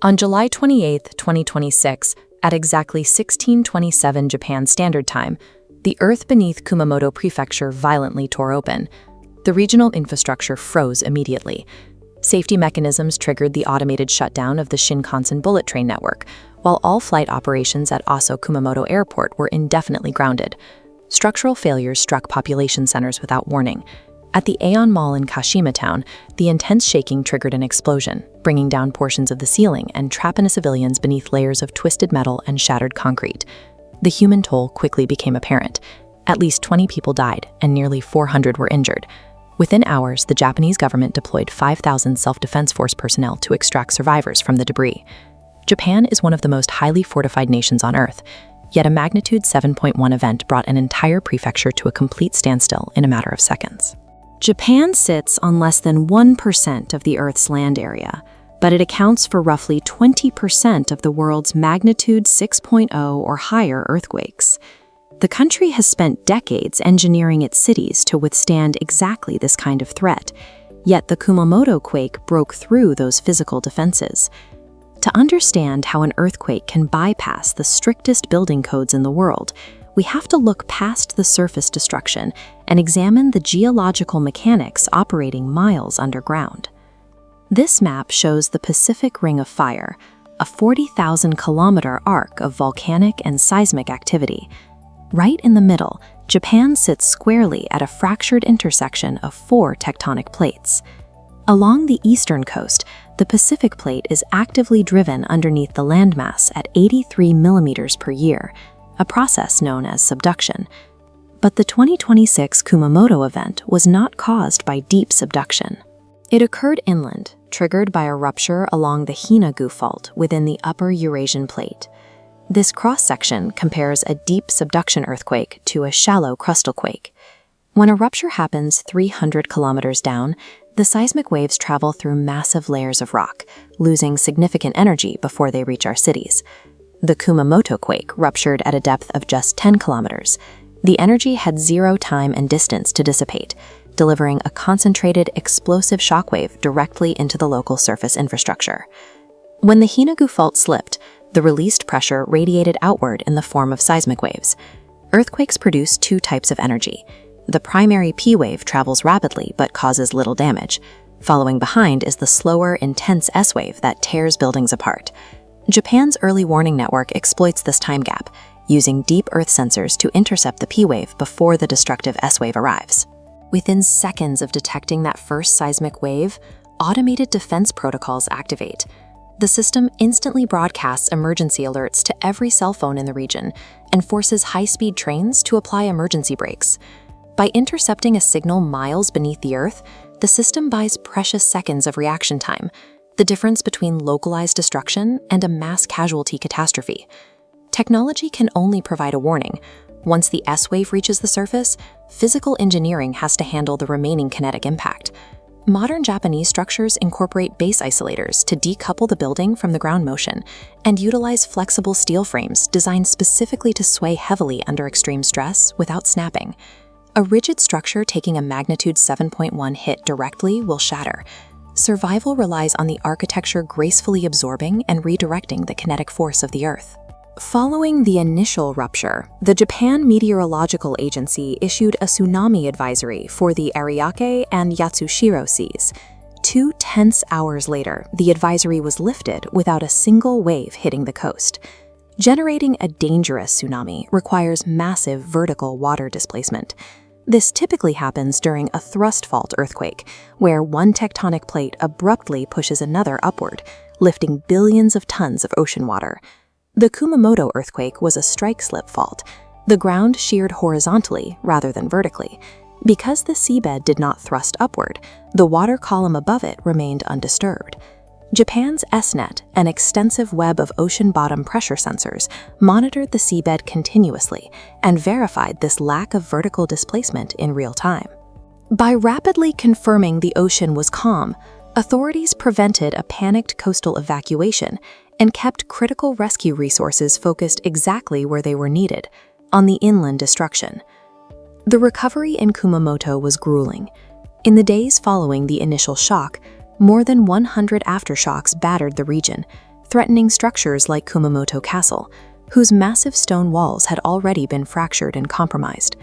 On July 28, 2026, at exactly 16:27 Japan Standard Time, the earth beneath Kumamoto Prefecture violently tore open. The regional infrastructure froze immediately. Safety mechanisms triggered the automated shutdown of the Shinkansen bullet train network, while all flight operations at Aso Kumamoto Airport were indefinitely grounded. Structural failures struck population centers without warning. At the Aeon Mall in Kashima Town, the intense shaking triggered an explosion, bringing down portions of the ceiling and trapping civilians beneath layers of twisted metal and shattered concrete. The human toll quickly became apparent. At least 20 people died and nearly 400 were injured. Within hours, the Japanese government deployed 5,000 self-defense force personnel to extract survivors from the debris. Japan is one of the most highly fortified nations on Earth, yet a magnitude 7.1 event brought an entire prefecture to a complete standstill in a matter of seconds. Japan sits on less than 1% of the Earth's land area, but it accounts for roughly 20% of the world's magnitude 6.0 or higher earthquakes. The country has spent decades engineering its cities to withstand exactly this kind of threat, yet the Kumamoto quake broke through those physical defenses. To understand how an earthquake can bypass the strictest building codes in the world, we have to look past the surface destruction and examine the geological mechanics operating miles underground. This map shows the Pacific Ring of Fire, a 40,000-kilometer arc of volcanic and seismic activity. Right in the middle, Japan sits squarely at a fractured intersection of 4 tectonic plates. Along the eastern coast, the Pacific Plate is actively driven underneath the landmass at 83 millimeters per year, a process known as subduction. But the 2026 Kumamoto event was not caused by deep subduction. It occurred inland, triggered by a rupture along the Hinagu Fault within the Upper Eurasian Plate. This cross-section compares a deep subduction earthquake to a shallow crustal quake. When a rupture happens 300 kilometers down, the seismic waves travel through massive layers of rock, losing significant energy before they reach our cities. The Kumamoto quake ruptured at a depth of just 10 kilometers. The energy had 0 time and distance to dissipate, delivering a concentrated, explosive shockwave directly into the local surface infrastructure. When the Hinagu Fault slipped, the released pressure radiated outward in the form of seismic waves. Earthquakes produce 2 types of energy. The primary P wave travels rapidly but causes little damage. Following behind is the slower, intense S wave that tears buildings apart. Japan's early warning network exploits this time gap, using deep Earth sensors to intercept the P wave before the destructive S wave arrives. Within seconds of detecting that first seismic wave, automated defense protocols activate. The system instantly broadcasts emergency alerts to every cell phone in the region and forces high-speed trains to apply emergency brakes. By intercepting a signal miles beneath the Earth, the system buys precious seconds of reaction time, the difference between localized destruction and a mass casualty catastrophe. Technology can only provide a warning. Once the S wave reaches the surface, physical engineering has to handle the remaining kinetic impact. Modern Japanese structures incorporate base isolators to decouple the building from the ground motion and utilize flexible steel frames designed specifically to sway heavily under extreme stress without snapping. A rigid structure taking a magnitude 7.1 hit directly will shatter. Survival relies on the architecture gracefully absorbing and redirecting the kinetic force of the Earth. Following the initial rupture, the Japan Meteorological Agency issued a tsunami advisory for the Ariake and Yatsushiro seas. 2 tense hours later, the advisory was lifted without a single wave hitting the coast. Generating a dangerous tsunami requires massive vertical water displacement. This typically happens during a thrust fault earthquake, where one tectonic plate abruptly pushes another upward, lifting billions of tons of ocean water. The Kumamoto earthquake was a strike-slip fault. The ground sheared horizontally rather than vertically. Because the seabed did not thrust upward, the water column above it remained undisturbed. Japan's SNet, an extensive web of ocean bottom pressure sensors, monitored the seabed continuously and verified this lack of vertical displacement in real time. By rapidly confirming the ocean was calm, authorities prevented a panicked coastal evacuation and kept critical rescue resources focused exactly where they were needed, on the inland destruction. The recovery in Kumamoto was grueling. In the days following the initial shock, more than 100 aftershocks battered the region, threatening structures like Kumamoto Castle, whose massive stone walls had already been fractured and compromised.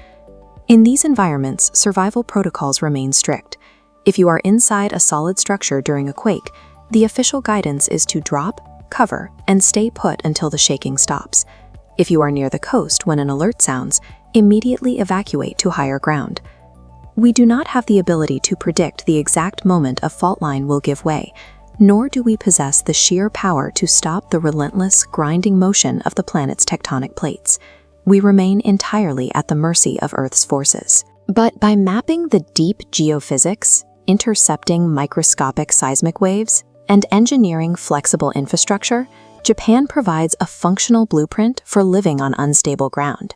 In these environments, survival protocols remain strict. If you are inside a solid structure during a quake, the official guidance is to drop, cover, and stay put until the shaking stops. If you are near the coast when an alert sounds, immediately evacuate to higher ground. We do not have the ability to predict the exact moment a fault line will give way, nor do we possess the sheer power to stop the relentless, grinding motion of the planet's tectonic plates. We remain entirely at the mercy of Earth's forces. But by mapping the deep geophysics, intercepting microscopic seismic waves, and engineering flexible infrastructure, Japan provides a functional blueprint for living on unstable ground.